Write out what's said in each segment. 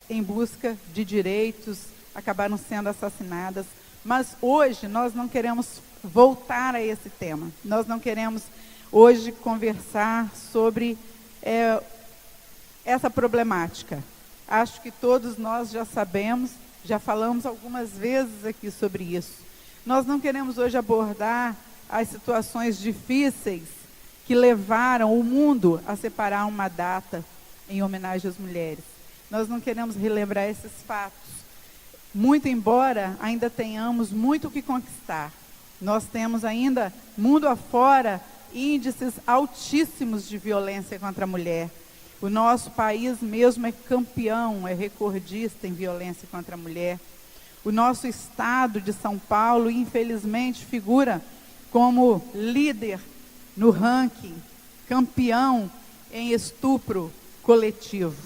em busca de direitos, acabaram sendo assassinadas. Mas hoje nós não queremos voltar a esse tema. Nós não queremos hoje conversar sobre essa problemática. Acho que todos nós já sabemos, já falamos algumas vezes aqui sobre isso. Nós não queremos hoje abordar as situações difíceis que levaram o mundo a separar uma data em homenagem às mulheres. Nós não queremos relembrar esses fatos. Muito embora ainda tenhamos muito o que conquistar. Nós temos ainda, mundo afora, índices altíssimos de violência contra a mulher. O nosso país mesmo é campeão, é recordista em violência contra a mulher. O nosso estado de São Paulo, infelizmente, figura como líder no ranking, campeão em estupro coletivo.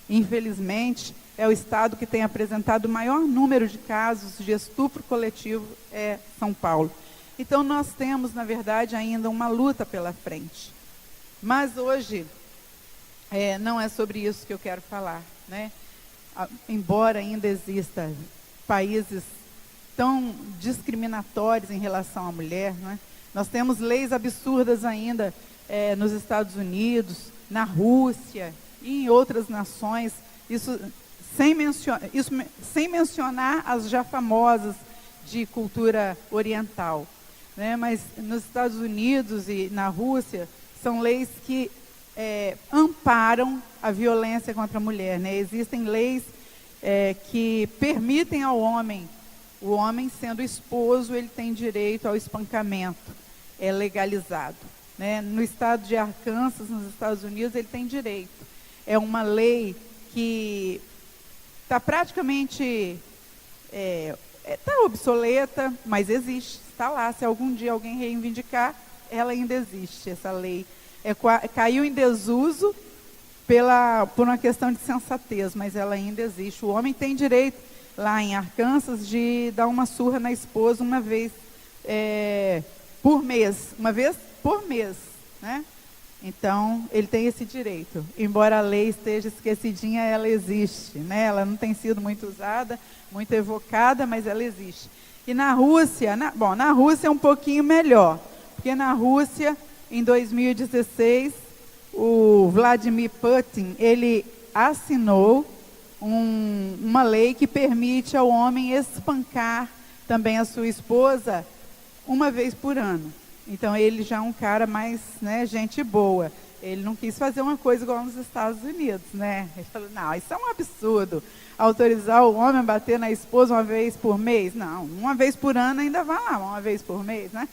Infelizmente, é o estado que tem apresentado o maior número de casos de estupro coletivo, é São Paulo. Então, nós temos, na verdade, ainda uma luta pela frente. Mas hoje, não é sobre isso que eu quero falar, né? Embora ainda exista países tão discriminatórios em relação à mulher, né? Nós temos leis absurdas ainda nos Estados Unidos, na Rússia e em outras nações, isso sem mencionar as já famosas de cultura oriental, né? Mas nos Estados Unidos e na Rússia, são leis que amparam a violência contra a mulher, né? Existem leis que permitem ao homem, o homem sendo esposo, ele tem direito ao espancamento, é legalizado, né? No estado de Arkansas, nos Estados Unidos, ele tem direito. É uma lei que está praticamente está obsoleta, mas existe, está lá. Se algum dia alguém reivindicar, ela ainda existe, essa lei. Caiu em desuso por uma questão de sensatez, mas ela ainda existe. O homem tem direito, lá em Arkansas, de dar uma surra na esposa uma vez por mês, né? Então, ele tem esse direito. Embora a lei esteja esquecidinha, ela existe, né? Ela não tem sido muito usada, muito evocada, mas ela existe. E na Rússia, na Rússia é um pouquinho melhor, porque na Rússia, em 2016, o Vladimir Putin, ele assinou uma lei que permite ao homem espancar também a sua esposa uma vez por ano. Então, ele já é um cara mais, né, gente boa. Ele não quis fazer uma coisa igual nos Estados Unidos, né? Ele falou, não, isso é um absurdo. Autorizar o homem a bater na esposa uma vez por mês? Não, uma vez por ano ainda vai lá, uma vez por mês, né?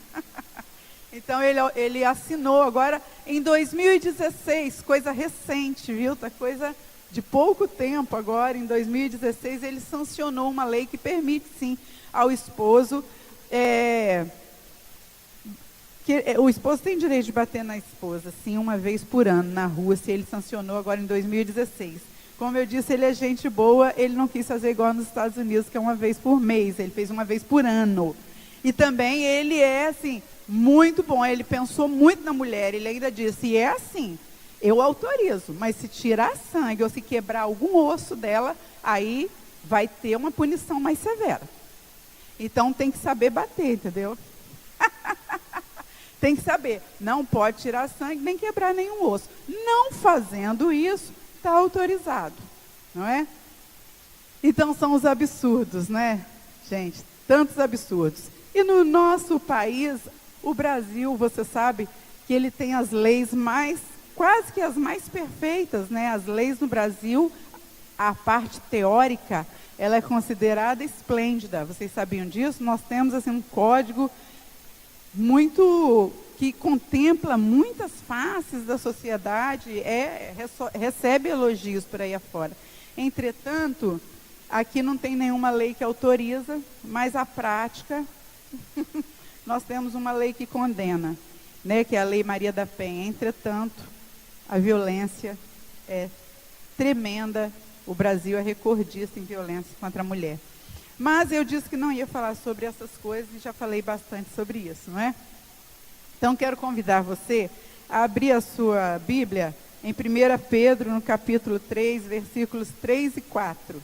Então, ele assinou agora em 2016, coisa recente, viu? Tá coisa de pouco tempo agora, em 2016, ele sancionou uma lei que permite, sim, ao esposo... o esposo tem direito de bater na esposa, sim, uma vez por ano, na Rússia. Ele sancionou agora em 2016. Como eu disse, ele é gente boa, ele não quis fazer igual nos Estados Unidos, que é uma vez por mês, ele fez uma vez por ano. E também ele é, assim, muito bom, ele pensou muito na mulher, ele ainda disse, é assim, eu autorizo, mas se tirar sangue ou se quebrar algum osso dela, aí vai ter uma punição mais severa. Então tem que saber bater, entendeu? Tem que saber, não pode tirar sangue, nem quebrar nenhum osso. Não fazendo isso, está autorizado, não é? Então são os absurdos, né, gente? Tantos absurdos. E no nosso país, o Brasil, você sabe que ele tem as leis quase que as mais perfeitas, né? As leis no Brasil, a parte teórica, ela é considerada esplêndida. Vocês sabiam disso? Nós temos assim um código que contempla muitas faces da sociedade, recebe elogios por aí afora. Entretanto, aqui não tem nenhuma lei que autoriza, mas a prática, nós temos uma lei que condena, né, que é a Lei Maria da Penha. Entretanto, a violência é tremenda, o Brasil é recordista em violência contra a mulher. Mas eu disse que não ia falar sobre essas coisas e já falei bastante sobre isso, não é? Então, quero convidar você a abrir a sua Bíblia em 1 Pedro, no capítulo 3, versículos 3 e 4.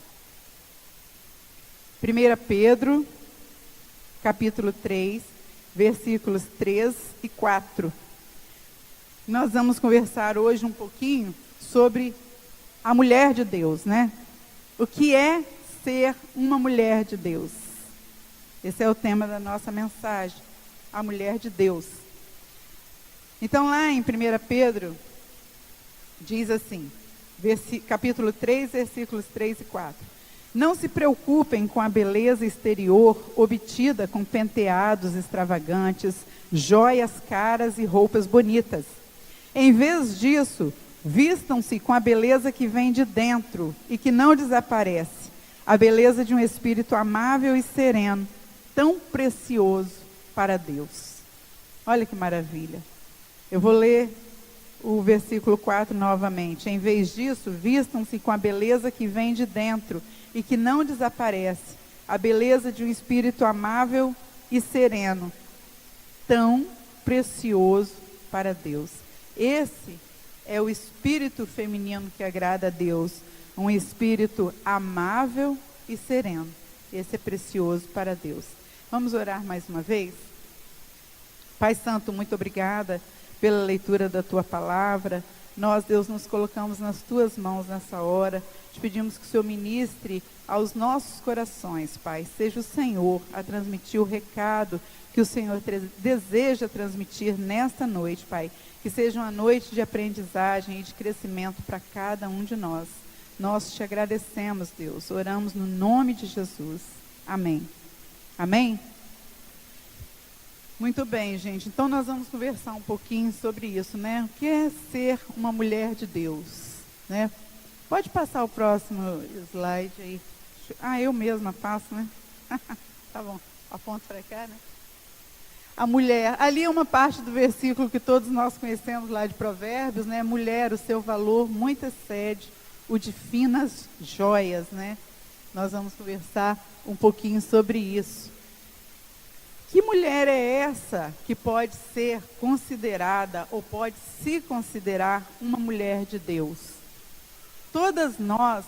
1 Pedro, capítulo 3, versículos 3 e 4. Nós vamos conversar hoje um pouquinho sobre a mulher de Deus, né? O que é ser uma mulher de Deus? Esse é o tema da nossa mensagem, a mulher de Deus. Então, lá em 1 Pedro, diz assim, capítulo 3, versículos 3 e 4. Não se preocupem com a beleza exterior obtida com penteados extravagantes, joias caras e roupas bonitas. Em vez disso, vistam-se com a beleza que vem de dentro e que não desaparece, a beleza de um espírito amável e sereno, tão precioso para Deus. Olha que maravilha. Eu vou ler o versículo 4 novamente. Em vez disso, vistam-se com a beleza que vem de dentro e que não desaparece, a beleza de um espírito amável e sereno, tão precioso para Deus. Esse é o espírito feminino que agrada a Deus, um espírito amável e sereno. Esse é precioso para Deus. Vamos orar mais uma vez? Pai Santo, muito obrigada pela leitura da Tua palavra. Nós, Deus, nos colocamos nas Tuas mãos nessa hora. Te pedimos que o Senhor ministre aos nossos corações, Pai. Seja o Senhor a transmitir o recado que o Senhor deseja transmitir nesta noite, Pai. Que seja uma noite de aprendizagem e de crescimento para cada um de nós. Nós te agradecemos, Deus. Oramos no nome de Jesus. Amém. Amém? Muito bem, gente. Então, nós vamos conversar um pouquinho sobre isso, né? O que é ser uma mulher de Deus, né? Pode passar o próximo slide aí. Ah, eu mesma passo, né? Tá bom. Aponto para cá, né? A mulher. Ali é uma parte do versículo que todos nós conhecemos lá de Provérbios, né? Mulher, o seu valor muito excede o de finas joias, né? Nós vamos conversar um pouquinho sobre isso. Que mulher é essa que pode ser considerada ou pode se considerar uma mulher de Deus? Todas nós,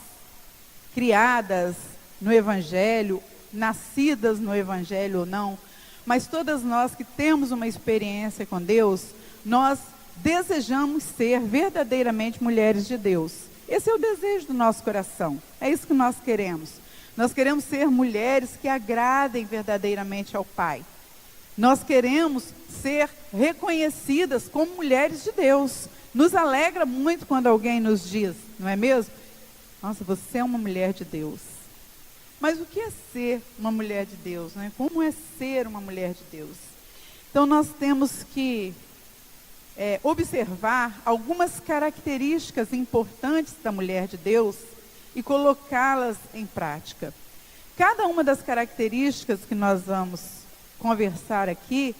criadas no Evangelho, nascidas no Evangelho ou não, mas todas nós que temos uma experiência com Deus, nós desejamos ser verdadeiramente mulheres de Deus. Esse é o desejo do nosso coração, é isso que nós queremos. Nós queremos ser mulheres que agradem verdadeiramente ao Pai. Nós queremos ser reconhecidas como mulheres de Deus. Nos alegra muito quando alguém nos diz, não é mesmo? Nossa, você é uma mulher de Deus. Mas o que é ser uma mulher de Deus, né? Como é ser uma mulher de Deus? Então nós temos que observar algumas características importantes da mulher de Deus e colocá-las em prática. Cada uma das características que nós vamos conversar aqui,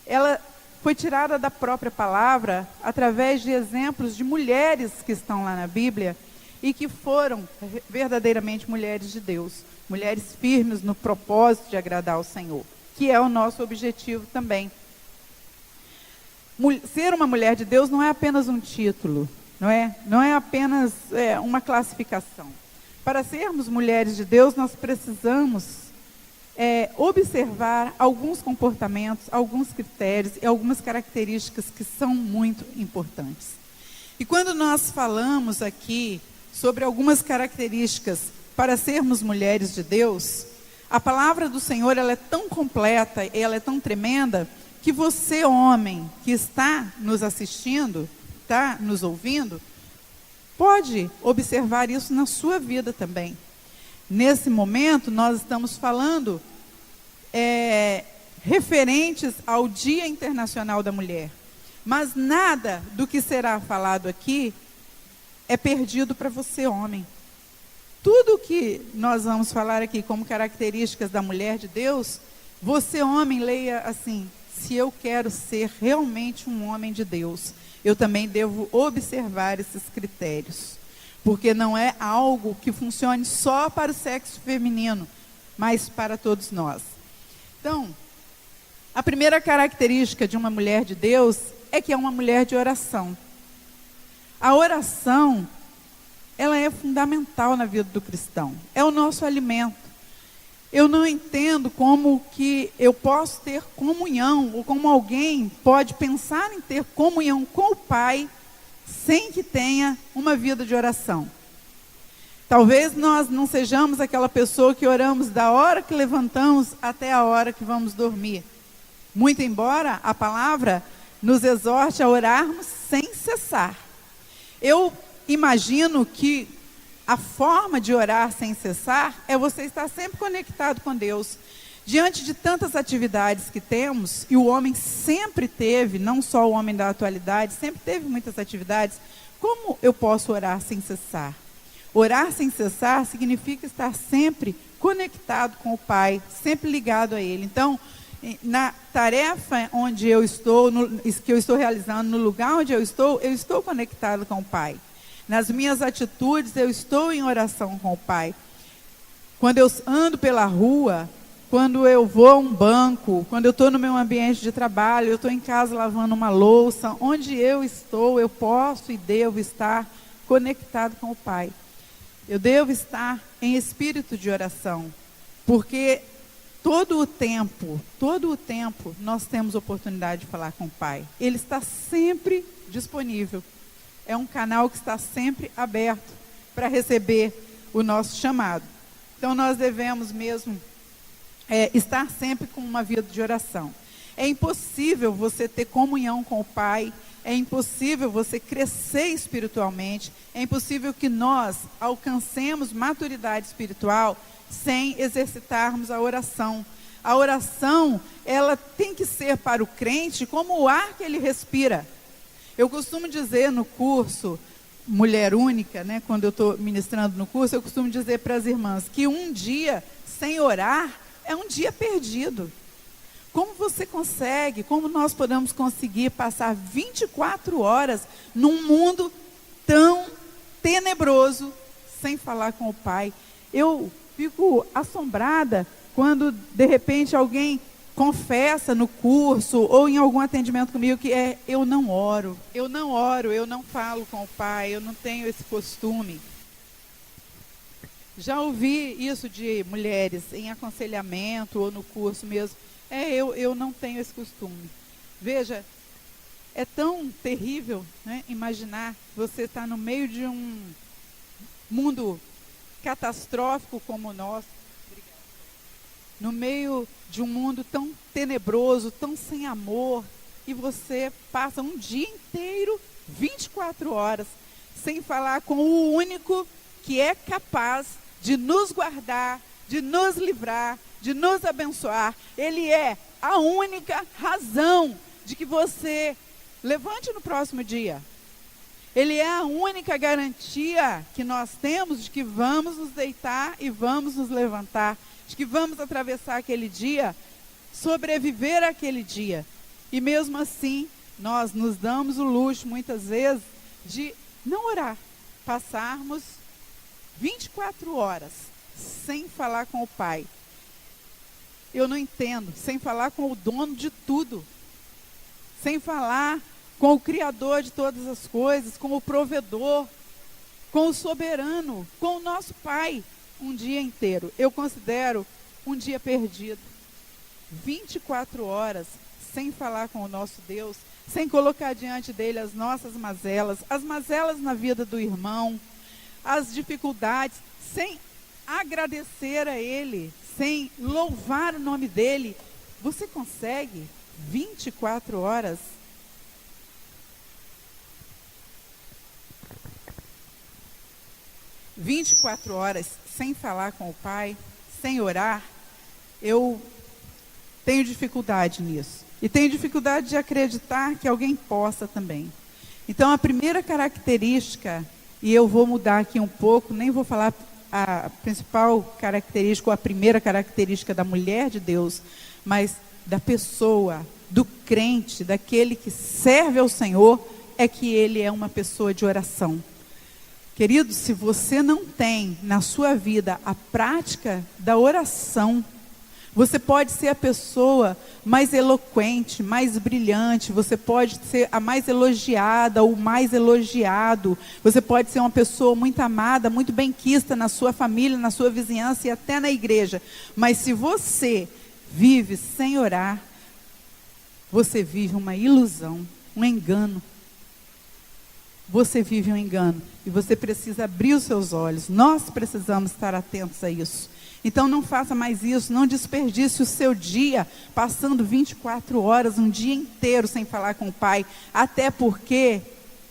ela foi tirada da própria palavra através de exemplos de mulheres que estão lá na Bíblia e que foram verdadeiramente mulheres de Deus, mulheres firmes no propósito de agradar ao Senhor, que é o nosso objetivo também. Ser uma mulher de Deus não é apenas um título, não é apenas uma classificação. Para sermos mulheres de Deus, nós precisamos observar alguns comportamentos, alguns critérios e algumas características que são muito importantes. E quando nós falamos aqui sobre algumas características para sermos mulheres de Deus, a palavra do Senhor ela é tão completa, ela é tão tremenda, que você, homem, que está nos assistindo, está nos ouvindo, pode observar isso na sua vida também. Nesse momento, nós estamos falando referentes ao Dia Internacional da Mulher. Mas nada do que será falado aqui é perdido para você, homem. Tudo que nós vamos falar aqui como características da mulher de Deus, você, homem, leia assim: se eu quero ser realmente um homem de Deus, eu também devo observar esses critérios. Porque não é algo que funcione só para o sexo feminino, mas para todos nós. Então, a primeira característica de uma mulher de Deus é que é uma mulher de oração. A oração, ela é fundamental na vida do cristão. É o nosso alimento. Eu não entendo como que eu posso ter comunhão, ou como alguém pode pensar em ter comunhão com o Pai, sem que tenha uma vida de oração. Talvez nós não sejamos aquela pessoa que oramos da hora que levantamos até a hora que vamos dormir. Muito embora a palavra nos exorte a orarmos sem cessar. Eu imagino que a forma de orar sem cessar é você estar sempre conectado com Deus. Diante de tantas atividades que temos, e o homem sempre teve, não só o homem da atualidade, sempre teve muitas atividades, como eu posso orar sem cessar? Orar sem cessar significa estar sempre conectado com o Pai, sempre ligado a Ele. Então, na tarefa onde eu estou, que eu estou realizando, no lugar onde eu estou conectado com o Pai. Nas minhas atitudes, eu estou em oração com o Pai. Quando eu ando pela rua, quando eu vou a um banco, quando eu estou no meu ambiente de trabalho, eu estou em casa lavando uma louça, onde eu estou, eu posso e devo estar conectado com o Pai. Eu devo estar em espírito de oração, porque todo o tempo, nós temos oportunidade de falar com o Pai. Ele está sempre disponível. É um canal que está sempre aberto para receber o nosso chamado. Então, nós devemos mesmo estar sempre com uma vida de oração. É impossível você ter comunhão com o Pai, é impossível você crescer espiritualmente, é impossível que nós alcancemos maturidade espiritual sem exercitarmos a oração. A oração, ela tem que ser para o crente como o ar que ele respira. Eu costumo dizer no curso Mulher Única, né, quando eu estou ministrando no curso, eu costumo dizer para as irmãs que um dia sem orar é um dia perdido. Como você consegue, como nós podemos conseguir passar 24 horas num mundo tão tenebroso sem falar com o Pai? Eu fico assombrada quando de repente alguém confessa no curso ou em algum atendimento comigo que eu não oro, eu não falo com o Pai, eu não tenho esse costume. Já ouvi isso de mulheres em aconselhamento ou no curso mesmo. Eu não tenho esse costume. Veja, é tão terrível, né, imaginar você estar no meio de um mundo catastrófico como o nosso, no meio de um mundo tão tenebroso, tão sem amor, e você passa um dia inteiro, 24 horas, sem falar com o único que é capaz de nos guardar, de nos livrar, de nos abençoar. Ele é a única razão de que você levante no próximo dia. Ele é a única garantia que nós temos de que vamos nos deitar e vamos nos levantar, de que vamos atravessar aquele dia, sobreviver aquele dia. E mesmo assim, nós nos damos o luxo, muitas vezes, de não orar, passarmos 24 horas sem falar com o Pai. Eu não entendo, sem falar com o dono de tudo, sem falar com o Criador de todas as coisas, com o provedor, com o soberano, com o nosso Pai, um dia inteiro. Eu considero um dia perdido. 24 horas sem falar com o nosso Deus, sem colocar diante dele as nossas mazelas, as mazelas na vida do irmão, as dificuldades, sem agradecer a Ele, sem louvar o nome dEle. Você consegue 24 horas? (24 horas) sem falar com o Pai, sem orar? Eu tenho dificuldade nisso. E tenho dificuldade de acreditar que alguém possa também. Então, a primeira característica, e eu vou mudar aqui um pouco, nem vou falar a principal característica, ou a primeira característica da mulher de Deus, mas da pessoa, do crente, daquele que serve ao Senhor, é que ele é uma pessoa de oração. Querido, se você não tem na sua vida a prática da oração, Você pode ser a pessoa mais eloquente, mais brilhante, você pode ser a mais elogiada ou o mais elogiado, você pode ser uma pessoa muito amada, muito benquista na sua família, na sua vizinhança e até na igreja. Mas se você vive sem orar, você vive uma ilusão, um engano. Você vive um engano e você precisa abrir os seus olhos. Nós precisamos estar atentos a isso. Então não faça mais isso, não desperdice o seu dia passando 24 horas, um dia inteiro sem falar com o Pai. Até porque,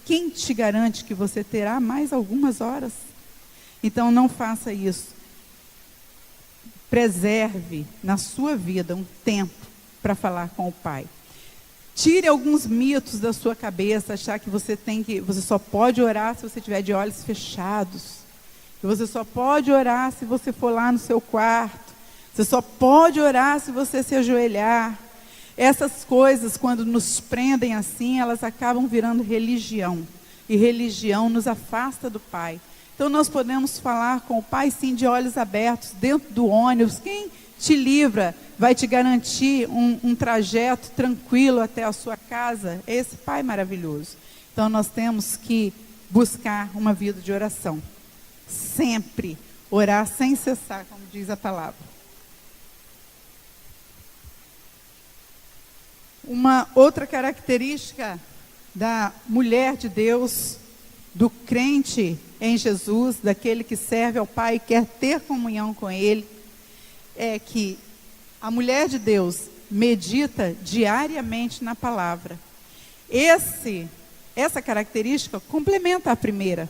quem te garante que você terá mais algumas horas? Então não faça isso. Preserve na sua vida um tempo para falar com o Pai. Tire alguns mitos da sua cabeça, achar que você só pode orar se você tiver de olhos fechados. Que você só pode orar se você for lá no seu quarto. Você só pode orar se você se ajoelhar. Essas coisas, quando nos prendem assim, elas acabam virando religião. E religião nos afasta do Pai. Então nós podemos falar com o Pai sim de olhos abertos, dentro do ônibus. Quem te livra vai te garantir um trajeto tranquilo até a sua casa. É esse Pai maravilhoso. Então nós temos que buscar uma vida de oração. Sempre orar sem cessar, como diz a palavra. Uma outra característica da mulher de Deus, do crente em Jesus, daquele que serve ao Pai e quer ter comunhão com Ele, é que a mulher de Deus medita diariamente na palavra. Essa característica complementa a primeira.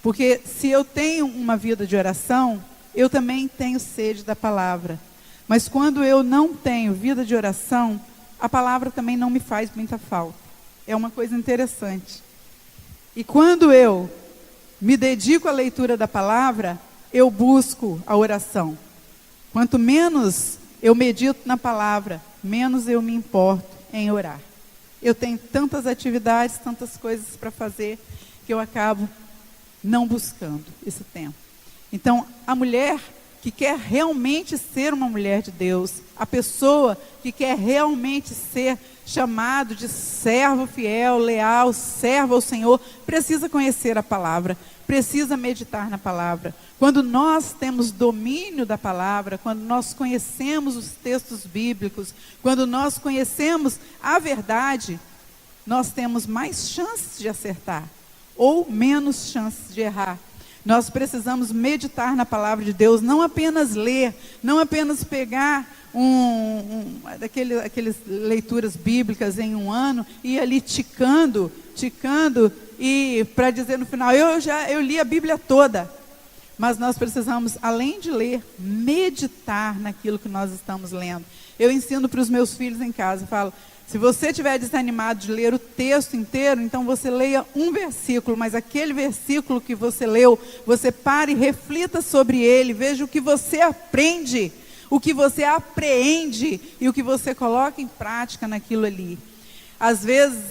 Porque se eu tenho uma vida de oração, eu também tenho sede da palavra. Mas quando eu não tenho vida de oração, a palavra também não me faz muita falta. É uma coisa interessante. E quando eu me dedico à leitura da palavra, eu busco a oração. Quanto menos eu medito na palavra, menos eu me importo em orar. Eu tenho tantas atividades, tantas coisas para fazer, que eu acabo não buscando esse tempo. Então, a mulher que quer realmente ser uma mulher de Deus, a pessoa que quer realmente ser chamado de servo fiel, leal, servo ao Senhor, precisa conhecer a palavra, precisa meditar na palavra. Quando nós temos domínio da palavra, quando nós conhecemos os textos bíblicos, quando nós conhecemos a verdade, nós temos mais chances de acertar ou menos chances de errar. Nós precisamos meditar na palavra de Deus, não apenas ler, não apenas pegar aquelas leituras bíblicas em um ano e ir ali ticando e para dizer no final, eu li a Bíblia toda. Mas nós precisamos, além de ler, meditar naquilo que nós estamos lendo. Eu ensino para os meus filhos em casa, falo, se você estiver desanimado de ler o texto inteiro, então você leia um versículo, mas aquele versículo que você leu, você pare e reflita sobre ele, veja o que você aprende, o que você apreende e o que você coloca em prática naquilo ali. Às vezes,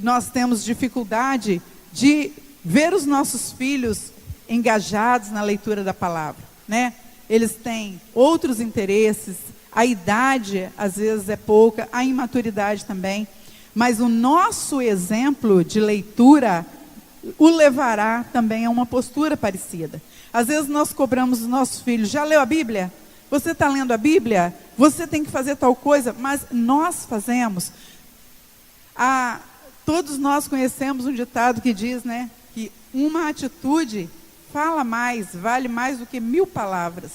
nós temos dificuldade de ver os nossos filhos engajados na leitura da palavra, né? Eles têm outros interesses, a idade às vezes é pouca, a imaturidade também, mas o nosso exemplo de leitura o levará também a uma postura parecida. Às vezes nós cobramos os nossos filhos, já leu a Bíblia? Você está lendo a Bíblia? Você tem que fazer tal coisa, mas nós fazemos. Todos nós conhecemos um ditado que diz, né, que uma atitude fala mais, vale mais do que 1000 palavras.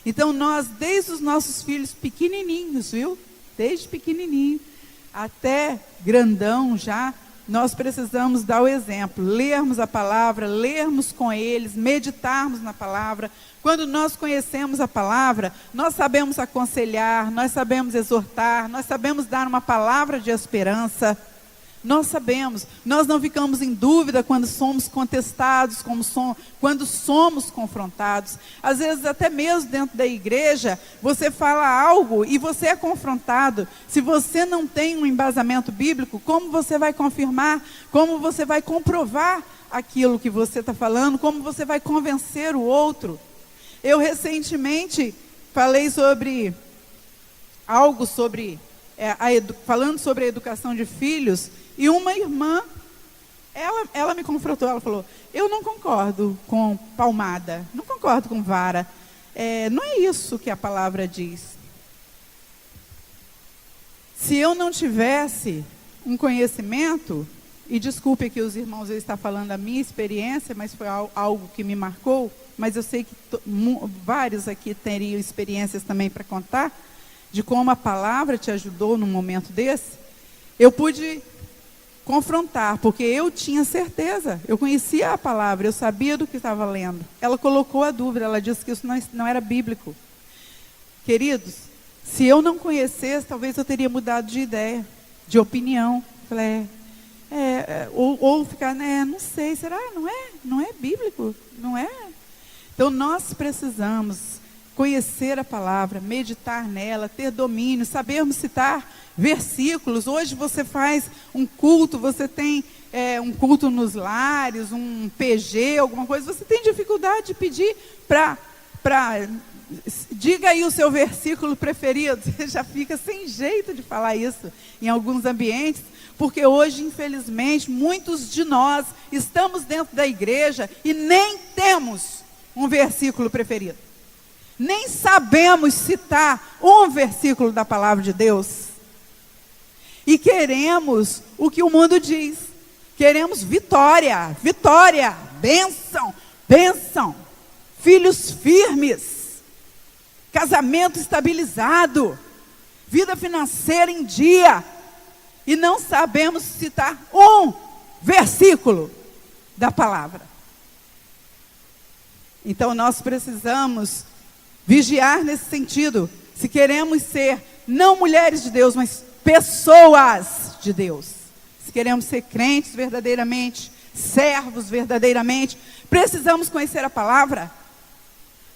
Então nós, desde os nossos filhos pequenininhos, viu? Desde pequenininho até grandão já, nós precisamos dar o exemplo, lermos a palavra, lermos com eles, meditarmos na palavra. Quando nós conhecemos a palavra, nós sabemos aconselhar, nós sabemos exortar, nós sabemos dar uma palavra de esperança. Nós sabemos, nós não ficamos em dúvida quando somos contestados, quando somos confrontados. Às vezes até mesmo dentro da igreja, você fala algo e você é confrontado. Se você não tem um embasamento bíblico, como você vai confirmar? Como você vai comprovar aquilo que você está falando? Como você vai convencer o outro? Eu recentemente falei sobre algo sobre, falando sobre a educação de filhos, e uma irmã, ela me confrontou, ela falou, eu não concordo com palmada, não concordo com vara, não é isso que a palavra diz. Se eu não tivesse um conhecimento, e desculpe que os irmãos, eu estou falando da minha experiência, mas foi algo que me marcou, mas eu sei que vários aqui teriam experiências também para contar, de como a palavra te ajudou num momento desse. Eu pude confrontar, porque eu tinha certeza, eu conhecia a palavra, eu sabia do que estava lendo. Ela colocou a dúvida, ela disse que isso não era bíblico. Queridos, se eu não conhecesse, talvez eu teria mudado de ideia, de opinião. Falei, ou ficar, não sei, será? Não é bíblico? Não é? Então nós precisamos conhecer a palavra, meditar nela, ter domínio, sabermos citar versículos. Hoje você faz um culto, você tem um culto nos lares, um PG, alguma coisa, você tem dificuldade de pedir diga aí o seu versículo preferido. Você já fica sem jeito de falar isso em alguns ambientes, porque hoje, infelizmente, muitos de nós estamos dentro da igreja e nem temos um versículo preferido. Nem sabemos citar um versículo da palavra de Deus. E queremos o que o mundo diz. Queremos vitória, vitória, bênção, bênção. Filhos firmes, casamento estabilizado, vida financeira em dia. E não sabemos citar um versículo da palavra. Então nós precisamos vigiar nesse sentido. Se queremos ser não mulheres de Deus, mas pessoas de Deus. Se queremos ser crentes verdadeiramente, servos verdadeiramente, precisamos conhecer a palavra.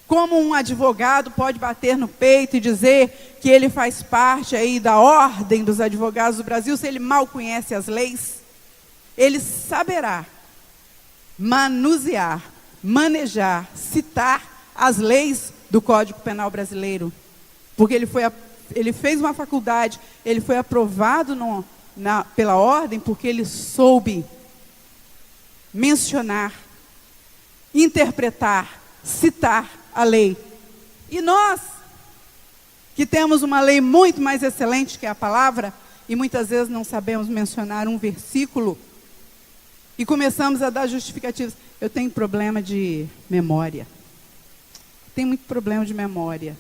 Como um advogado pode bater no peito e dizer que ele faz parte aí da ordem dos advogados do Brasil, se ele mal conhece as leis? Ele saberá manusear, manejar, citar as leis do Código Penal brasileiro, porque ele fez uma faculdade, ele foi aprovado pela ordem, porque ele soube mencionar, interpretar, citar a lei. E nós, que temos uma lei muito mais excelente que a palavra, e muitas vezes não sabemos mencionar um versículo, e começamos a dar justificativas. Eu tenho problema de memória. Tenho muito problema de memória.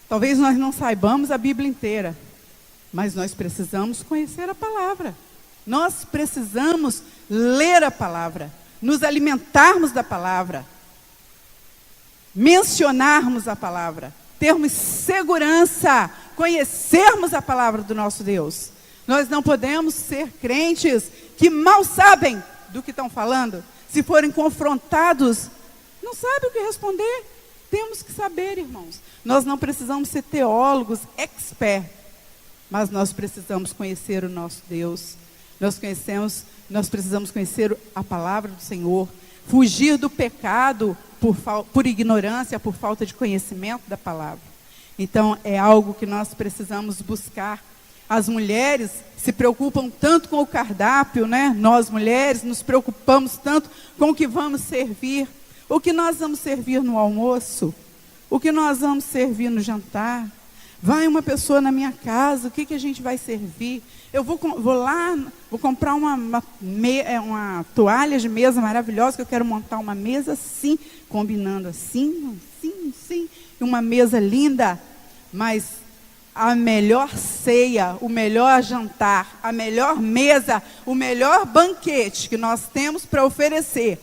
Talvez nós não saibamos a Bíblia inteira, mas nós precisamos conhecer a palavra. Nós precisamos ler a palavra, nos alimentarmos da palavra, mencionarmos a palavra, termos segurança, conhecermos a palavra do nosso Deus. Nós não podemos ser crentes que mal sabem do que estão falando. Se forem confrontados, não sabem o que responder. Temos que saber, irmãos. Nós não precisamos ser teólogos expert, mas nós precisamos conhecer o nosso Deus. Nós precisamos conhecer a palavra do Senhor, fugir do pecado por ignorância, por falta de conhecimento da palavra. Então, é algo que nós precisamos buscar. As mulheres se preocupam tanto com o cardápio, né? Nós, mulheres, nos preocupamos tanto com o que vamos servir. O que nós vamos servir no almoço? O que nós vamos servir no jantar? Vai uma pessoa na minha casa, o que a gente vai servir? Eu vou lá, vou comprar uma toalha de mesa maravilhosa, que eu quero montar uma mesa assim, combinando assim, e uma mesa linda. Mas a melhor ceia, o melhor jantar, a melhor mesa, o melhor banquete que nós temos para oferecer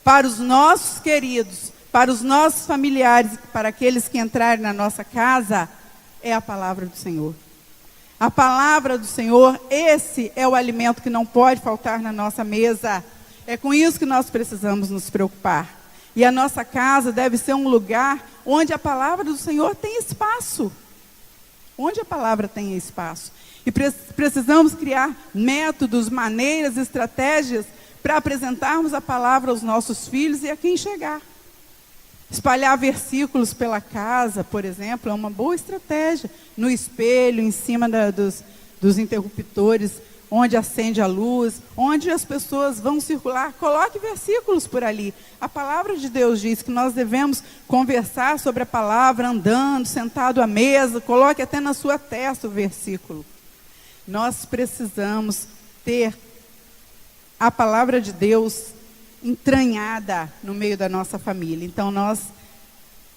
para os nossos queridos, para os nossos familiares, para aqueles que entrarem na nossa casa, é a palavra do Senhor. A palavra do Senhor, esse é o alimento que não pode faltar na nossa mesa. É com isso que nós precisamos nos preocupar. E a nossa casa deve ser um lugar onde a palavra do Senhor tem espaço. Onde a palavra tem espaço. E precisamos criar métodos, maneiras, estratégias para apresentarmos a palavra aos nossos filhos e a quem chegar. Espalhar versículos pela casa, por exemplo, é uma boa estratégia. No espelho, em cima dos interruptores, onde acende a luz, onde as pessoas vão circular, coloque versículos por ali. A palavra de Deus diz que nós devemos conversar sobre a palavra, andando, sentado à mesa, coloque até na sua testa o versículo. Nós precisamos ter a palavra de Deus entranhada no meio da nossa família. Então nós,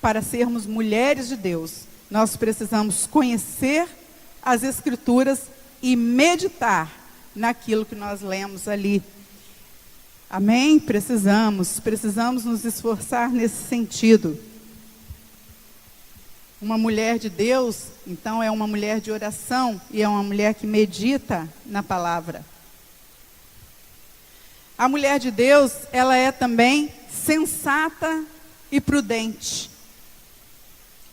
para sermos mulheres de Deus, nós precisamos conhecer as Escrituras e meditar naquilo que nós lemos ali. Amém? Precisamos nos esforçar nesse sentido. Uma mulher de Deus, então, é uma mulher de oração e é uma mulher que medita na palavra. A mulher de Deus, ela é também sensata e prudente.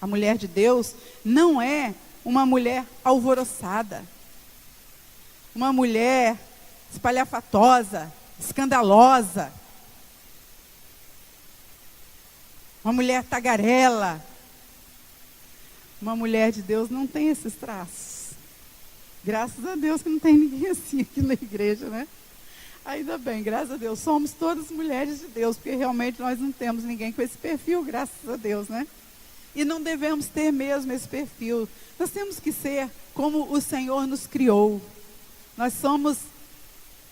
A mulher de Deus não é uma mulher alvoroçada, uma mulher espalhafatosa, escandalosa, uma mulher tagarela. Uma mulher de Deus não tem esses traços. Graças a Deus que não tem ninguém assim aqui na igreja, né? Ainda bem, graças a Deus, somos todas mulheres de Deus, porque realmente nós não temos ninguém com esse perfil, graças a Deus, né? E não devemos ter mesmo esse perfil. Nós temos que ser como o Senhor nos criou. Nós somos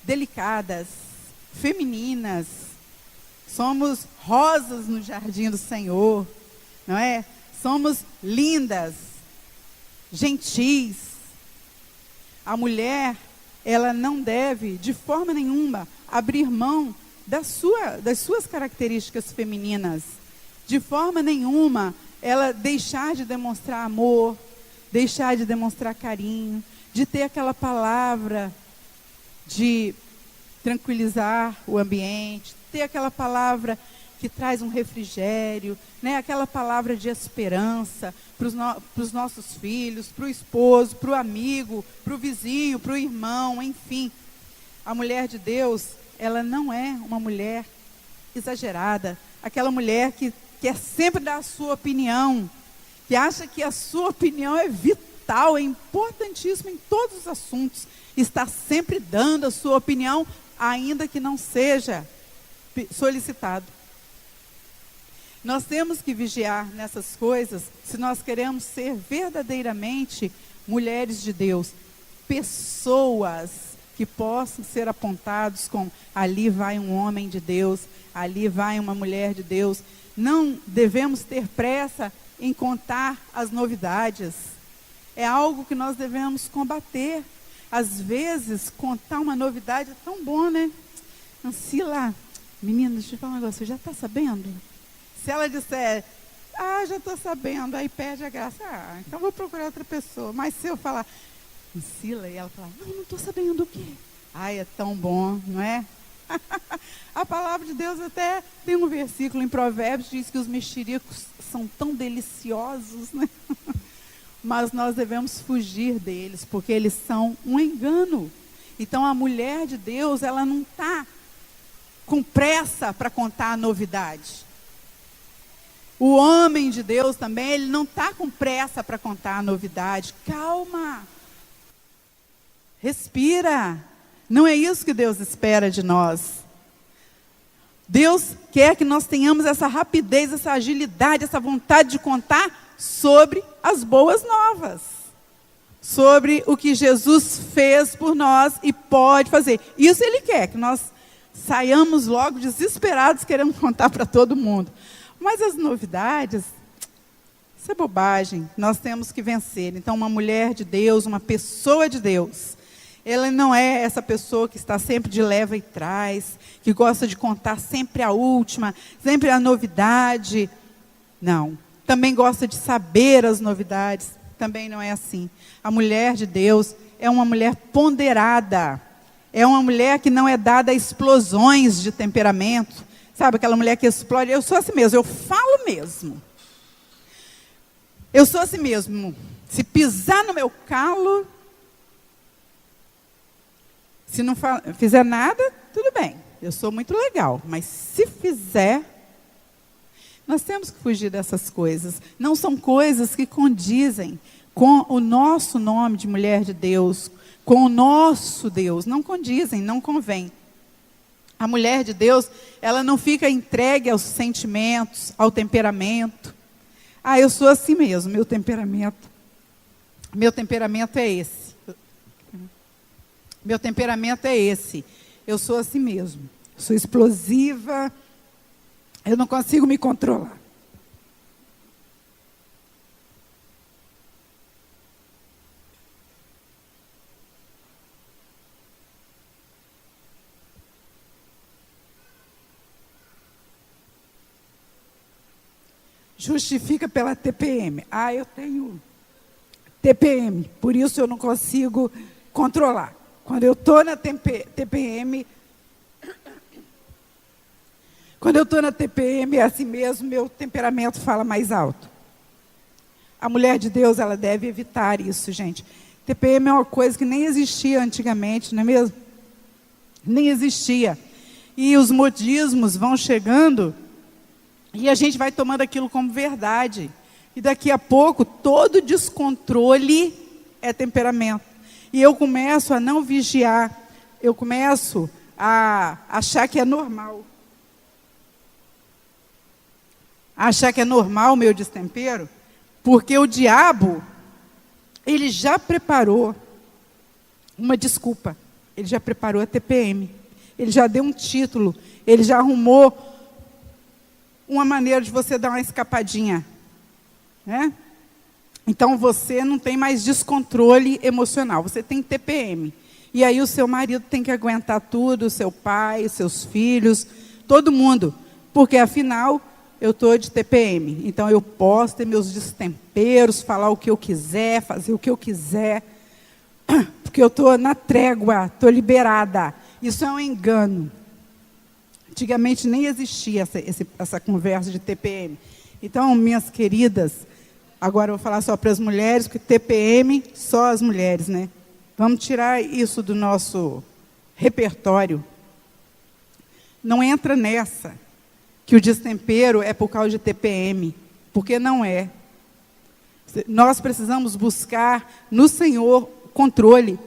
delicadas, femininas, somos rosas no jardim do Senhor, não é? Somos lindas, gentis. A mulher, ela não deve, de forma nenhuma, abrir mão das suas características femininas. De forma nenhuma, ela deixar de demonstrar amor, deixar de demonstrar carinho, de ter aquela palavra de tranquilizar o ambiente, ter aquela palavra que traz um refrigério, né? Aquela palavra de esperança para os nossos filhos, para o esposo, para o amigo, para o vizinho, para o irmão, enfim. A mulher de Deus, ela não é uma mulher exagerada, aquela mulher que quer sempre dar a sua opinião, que acha que a sua opinião é vital, é importantíssima em todos os assuntos, está sempre dando a sua opinião, ainda que não seja solicitado. Nós temos que vigiar nessas coisas se nós queremos ser verdadeiramente mulheres de Deus, pessoas que possam ser apontados como ali vai um homem de Deus, ali vai uma mulher de Deus. Não devemos ter pressa em contar as novidades. É algo que nós devemos combater. Às vezes, contar uma novidade é tão bom, né? Ancila, menina, deixa eu falar um negócio, você já está sabendo? Se ela disser, já estou sabendo, aí perde a graça. Então vou procurar outra pessoa. Mas se eu falar, Ancila, e ela falar, não estou sabendo o quê? É tão bom, não é? A palavra de Deus até tem um versículo em Provérbios, diz que os mexericos são tão deliciosos, né? Mas nós devemos fugir deles, porque eles são um engano. Então a mulher de Deus, ela não está com pressa para contar a novidade. O homem de Deus também, ele não está com pressa para contar a novidade. Calma. Respira. Não é isso que Deus espera de nós. Deus quer que nós tenhamos essa rapidez, essa agilidade, essa vontade de contar sobre as boas novas. Sobre o que Jesus fez por nós e pode fazer. Isso Ele quer, que nós saiamos logo desesperados querendo contar para todo mundo. Mas as novidades, isso é bobagem, nós temos que vencer. Então uma mulher de Deus, uma pessoa de Deus, ela não é essa pessoa que está sempre de leva e trás, que gosta de contar sempre a última, sempre a novidade. Não, também gosta de saber as novidades, também não é assim. A mulher de Deus é uma mulher ponderada, é uma mulher que não é dada a explosões de temperamento. Sabe, aquela mulher que explode, eu sou assim mesmo, eu falo mesmo. Eu sou assim mesmo. Se pisar no meu calo, se não fizer nada, tudo bem. Eu sou muito legal. Mas se fizer, Nós temos que fugir dessas coisas. Não são coisas que condizem com o nosso nome de mulher de Deus, com o nosso Deus. Não condizem, não convém. A mulher de Deus, ela não fica entregue aos sentimentos, ao temperamento. Ah, eu sou assim mesmo, meu temperamento é esse. Meu temperamento é esse. Eu sou assim mesmo. Sou explosiva. Eu não consigo me controlar. Justifica pela TPM. Ah, eu tenho TPM, por isso eu não consigo controlar. Quando eu estou na TPM, é assim mesmo, meu temperamento fala mais alto. A mulher de Deus, ela deve evitar isso, gente. TPM é uma coisa que nem existia antigamente, não é mesmo? Nem existia. E os modismos vão chegando e a gente vai tomando aquilo como verdade. E daqui a pouco, todo descontrole é temperamento. E eu começo a não vigiar. Eu começo a achar que é normal. Achar que é normal o meu destempero, porque o diabo, ele já preparou uma desculpa. Ele já preparou a TPM. Ele já deu um título. Ele já arrumou uma maneira de você dar uma escapadinha. Né? Então, você não tem mais descontrole emocional. Você tem TPM. E aí o seu marido tem que aguentar tudo, o seu pai, os seus filhos, todo mundo. Porque, afinal, eu estou de TPM. Então, eu posso ter meus destemperos, falar o que eu quiser, fazer o que eu quiser. Porque eu estou na trégua, estou liberada. Isso é um engano. Antigamente nem existia essa conversa de TPM. Então, minhas queridas, agora eu vou falar só para as mulheres, porque TPM, só as mulheres, né? Vamos tirar isso do nosso repertório. Não entra nessa, que o destempero é por causa de TPM, porque não é. Nós precisamos buscar no Senhor controle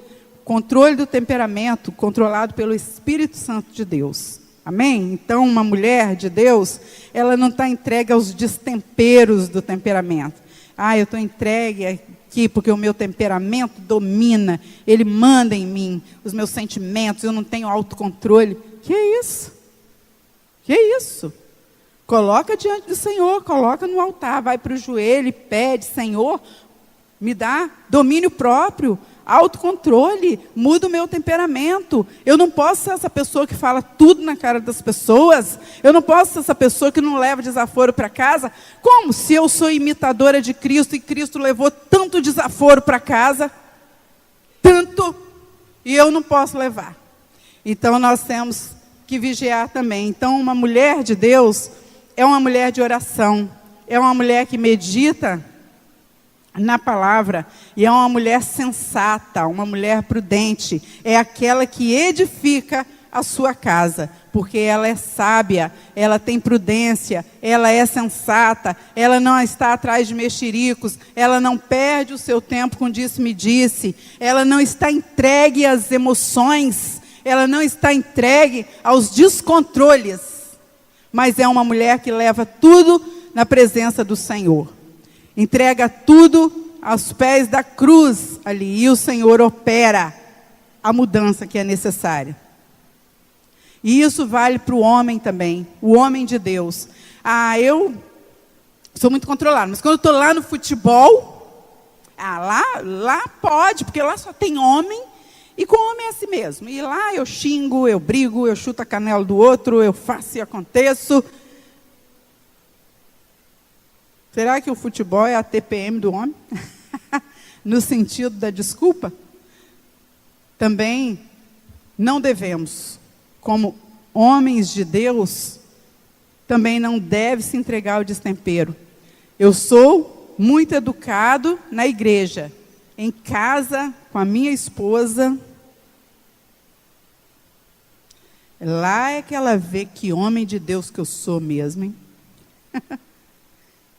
do temperamento, controlado pelo Espírito Santo de Deus. Amém? Então, uma mulher de Deus, ela não está entregue aos destemperos do temperamento. Ah, eu estou entregue aqui porque o meu temperamento domina, ele manda em mim, os meus sentimentos, eu não tenho autocontrole. Que isso? Que isso? Coloca diante do Senhor, coloca no altar, vai para o joelho e pede, Senhor, me dá domínio próprio, autocontrole, muda o meu temperamento. Eu não posso ser essa pessoa que fala tudo na cara das pessoas. Eu não posso ser essa pessoa que não leva desaforo para casa. Como se eu sou imitadora de Cristo e Cristo levou tanto desaforo para casa? Tanto, e eu não posso levar. Então, nós temos que vigiar também. Então, uma mulher de Deus é uma mulher de oração. É uma mulher que medita na palavra, e é uma mulher sensata, uma mulher prudente, é aquela que edifica a sua casa, porque ela é sábia, ela tem prudência, ela é sensata, ela não está atrás de mexericos, ela não perde o seu tempo com disse-me-disse, ela não está entregue às emoções, ela não está entregue aos descontroles, mas é uma mulher que leva tudo na presença do Senhor. Entrega tudo aos pés da cruz ali. E o Senhor opera a mudança que é necessária. E isso vale para o homem também. O homem de Deus. Ah, eu sou muito controlado. Mas quando eu estou lá no futebol, lá pode, porque lá só tem homem. E com homem é assim mesmo. E lá eu xingo, eu brigo, eu chuto a canela do outro, eu faço e aconteço. Será que o futebol é a TPM do homem? No sentido da desculpa? Também não devemos, como homens de Deus, também não deve se entregar ao destempero. Eu sou muito educado na igreja, em casa, com a minha esposa. Lá é que ela vê que homem de Deus que eu sou mesmo, hein?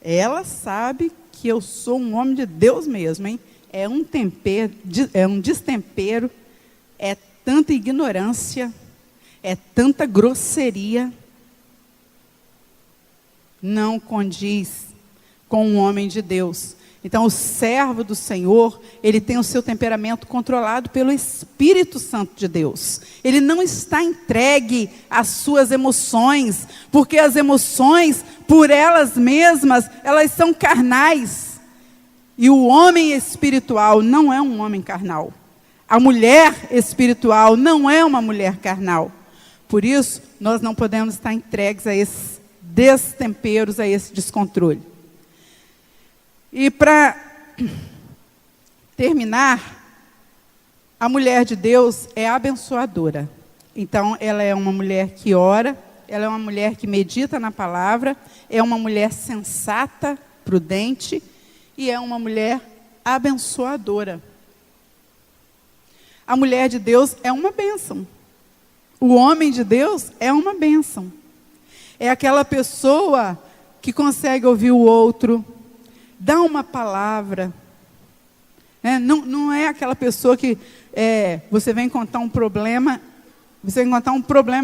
Ela sabe que eu sou um homem de Deus mesmo, hein? É um tempero, é um destempero, é tanta ignorância, é tanta grosseria. Não condiz com um homem de Deus. Então, o servo do Senhor, ele tem o seu temperamento controlado pelo Espírito Santo de Deus. Ele não está entregue às suas emoções, porque as emoções, por elas mesmas, elas são carnais. E o homem espiritual não é um homem carnal. A mulher espiritual não é uma mulher carnal. Por isso, nós não podemos estar entregues a esses destemperos, a esse descontrole. E para terminar, a mulher de Deus é abençoadora. Então, ela é uma mulher que ora, ela é uma mulher que medita na palavra, é uma mulher sensata, prudente, e é uma mulher abençoadora. A mulher de Deus é uma bênção. O homem de Deus é uma bênção. É aquela pessoa que consegue ouvir o outro, dá uma palavra. Não é aquela pessoa que você vem contar um problema,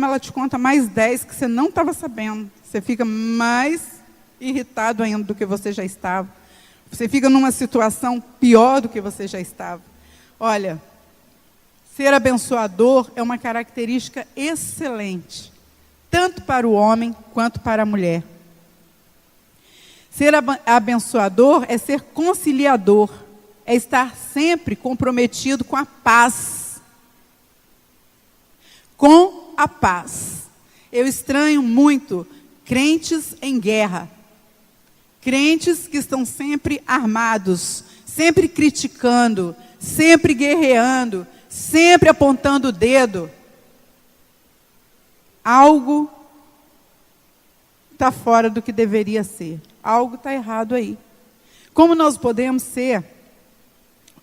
ela te conta mais 10 que você não estava sabendo. Você fica mais irritado ainda do que você já estava. Você fica numa situação pior do que você já estava. Olha, ser abençoador é uma característica excelente, tanto para o homem quanto para a mulher. Ser abençoador é ser conciliador, é estar sempre comprometido com a paz. Com a paz. Eu estranho muito crentes em guerra. Crentes que estão sempre armados, sempre criticando, sempre guerreando, sempre apontando o dedo. Algo está fora do que deveria ser. Algo está errado aí. Como nós podemos ser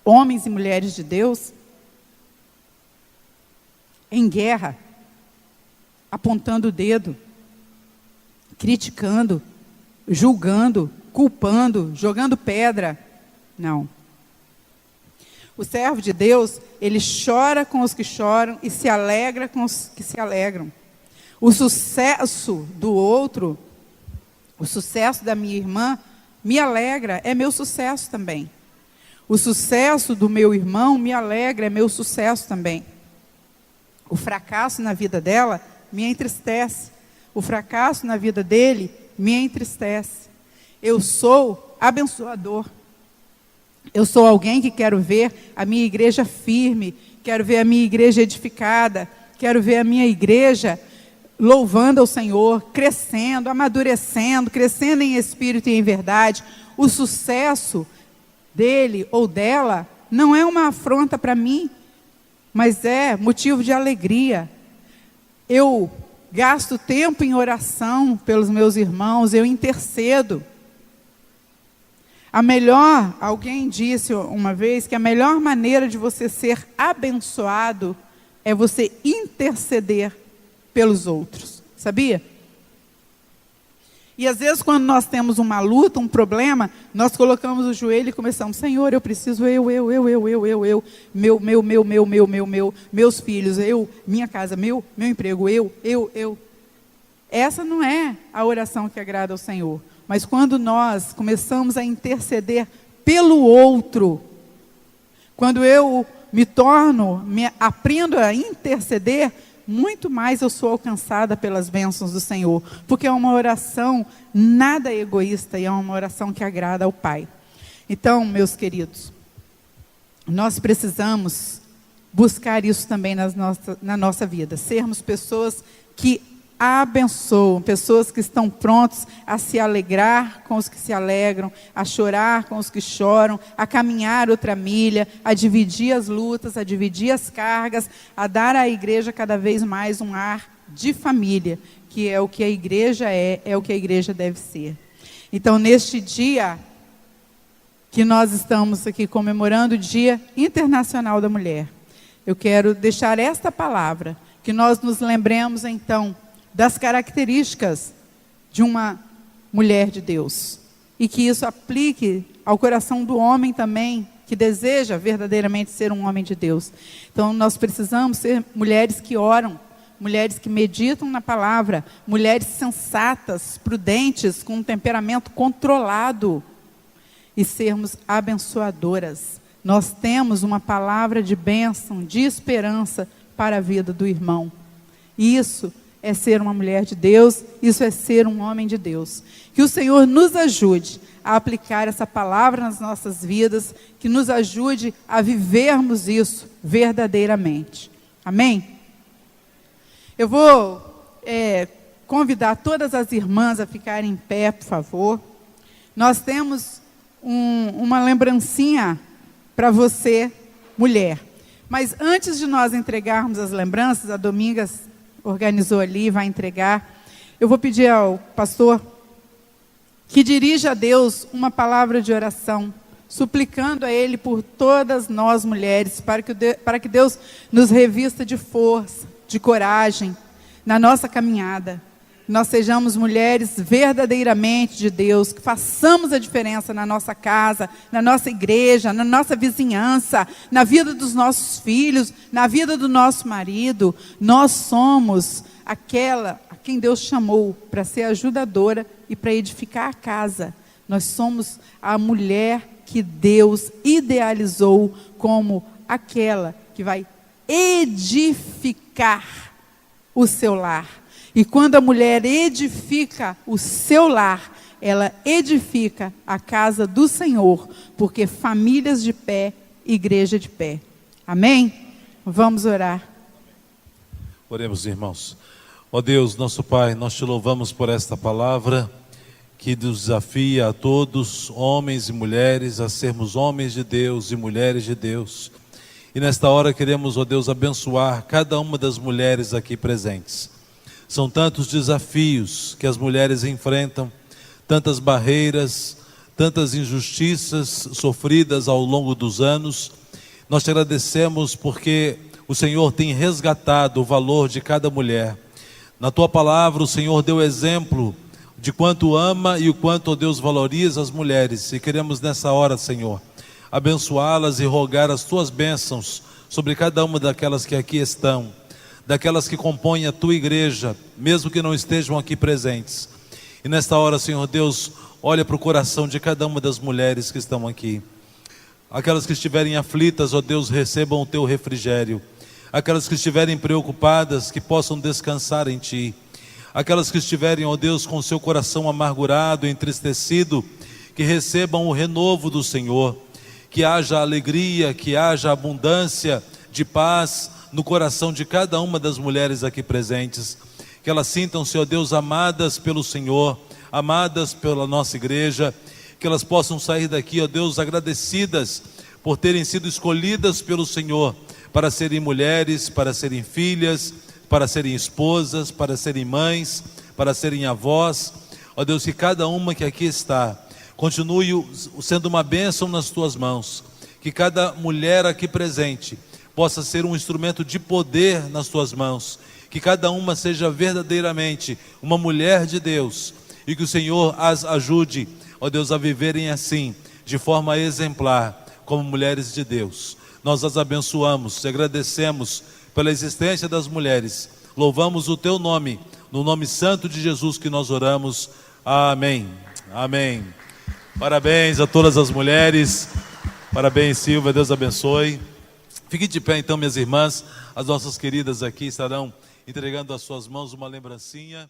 homens e mulheres de Deus em guerra, apontando o dedo, criticando, julgando, culpando, jogando pedra? Não. O servo de Deus, ele chora com os que choram e se alegra com os que se alegram. O sucesso do outro, o sucesso da minha irmã, me alegra, é meu sucesso também. O sucesso do meu irmão me alegra, é meu sucesso também. O fracasso na vida dela me entristece. O fracasso na vida dele me entristece. Eu sou abençoador. Eu sou alguém que quero ver a minha igreja firme, quero ver a minha igreja edificada, quero ver a minha igreja louvando ao Senhor, crescendo, amadurecendo, crescendo em espírito e em verdade. O sucesso dele ou dela não é uma afronta para mim, mas é motivo de alegria. Eu gasto tempo em oração pelos meus irmãos, eu intercedo. Alguém disse uma vez que a melhor maneira de você ser abençoado é você interceder pelos outros, sabia? E às vezes quando nós temos uma luta, um problema, nós colocamos o joelho e começamos: Senhor, eu preciso meus filhos, minha casa, meu emprego, eu. Essa não é a oração que agrada ao Senhor. Mas quando nós começamos a interceder pelo outro, quando eu aprendo a interceder, muito mais eu sou alcançada pelas bênçãos do Senhor, porque é uma oração nada egoísta e é uma oração que agrada ao Pai. Então, meus queridos, nós precisamos buscar isso também na nossa vida, sermos pessoas que abençoam, pessoas que estão prontos a se alegrar com os que se alegram, a chorar com os que choram, a caminhar outra milha, a dividir as lutas, a dividir as cargas, a dar à igreja cada vez mais um ar de família, que é o que a igreja é o que a igreja deve ser. Então, neste dia que nós estamos aqui comemorando o Dia Internacional da Mulher, eu quero deixar esta palavra, que nós nos lembremos então das características de uma mulher de Deus. e que isso aplique ao coração do homem também, que deseja verdadeiramente ser um homem de Deus. Então, nós precisamos ser mulheres que oram, mulheres que meditam na palavra, mulheres sensatas, prudentes, com um temperamento controlado, e sermos abençoadoras. Nós temos uma palavra de bênção, de esperança para a vida do irmão. Isso é ser uma mulher de Deus, isso é ser um homem de Deus. Que o Senhor nos ajude a aplicar essa palavra nas nossas vidas, que nos ajude a vivermos isso verdadeiramente. Amém? Eu vou convidar todas as irmãs a ficarem em pé, por favor. Nós temos uma lembrancinha para você, mulher. Mas antes de nós entregarmos as lembranças, a Domingas organizou ali, vai entregar. Eu vou pedir ao pastor que dirija a Deus uma palavra de oração, suplicando a Ele por todas nós mulheres, para que Deus nos revista de força, de coragem, na nossa caminhada. Nós sejamos mulheres verdadeiramente de Deus, que façamos a diferença na nossa casa, na nossa igreja, na nossa vizinhança, na vida dos nossos filhos, na vida do nosso marido. Nós somos aquela a quem Deus chamou para ser ajudadora e para edificar a casa. Nós somos a mulher que Deus idealizou como aquela que vai edificar o seu lar. E quando a mulher edifica o seu lar, ela edifica a casa do Senhor, porque famílias de pé, igreja de pé. Amém? Vamos orar. Oremos, irmãos. Ó Deus, nosso Pai, nós te louvamos por esta palavra que nos desafia a todos, homens e mulheres, a sermos homens de Deus e mulheres de Deus. E nesta hora queremos, ó Deus, abençoar cada uma das mulheres aqui presentes. São tantos desafios que as mulheres enfrentam, tantas barreiras, tantas injustiças sofridas ao longo dos anos. Nós te agradecemos porque o Senhor tem resgatado o valor de cada mulher. Na tua palavra o Senhor deu exemplo de quanto ama e o quanto, ó Deus, valoriza as mulheres. E queremos nessa hora, Senhor, abençoá-las e rogar as tuas bênçãos sobre cada uma daquelas que aqui estão, daquelas que compõem a tua igreja, mesmo que não estejam aqui presentes. E nesta hora, Senhor Deus, olha para o coração de cada uma das mulheres que estão aqui. Aquelas que estiverem aflitas, ó Deus, recebam o teu refrigério. Aquelas que estiverem preocupadas, que possam descansar em ti. Aquelas que estiverem, ó Deus, com o seu coração amargurado, entristecido, que recebam o renovo do Senhor. Que haja alegria, que haja abundância de paz no coração de cada uma das mulheres aqui presentes, que elas sintam-se, ó Deus, amadas pelo Senhor, amadas pela nossa igreja, que elas possam sair daqui, ó Deus, agradecidas por terem sido escolhidas pelo Senhor, para serem mulheres, para serem filhas, para serem esposas, para serem mães, para serem avós. Ó Deus, que cada uma que aqui está, continue sendo uma bênção nas tuas mãos, que cada mulher aqui presente possa ser um instrumento de poder nas tuas mãos, que cada uma seja verdadeiramente uma mulher de Deus, e que o Senhor as ajude, ó Deus, a viverem assim, de forma exemplar, como mulheres de Deus. Nós as abençoamos, te agradecemos pela existência das mulheres, louvamos o teu nome, no nome santo de Jesus que nós oramos, amém, amém. Parabéns a todas as mulheres, parabéns Silvia, Deus abençoe. Fique de pé então, minhas irmãs, as nossas queridas aqui estarão entregando às suas mãos uma lembrancinha.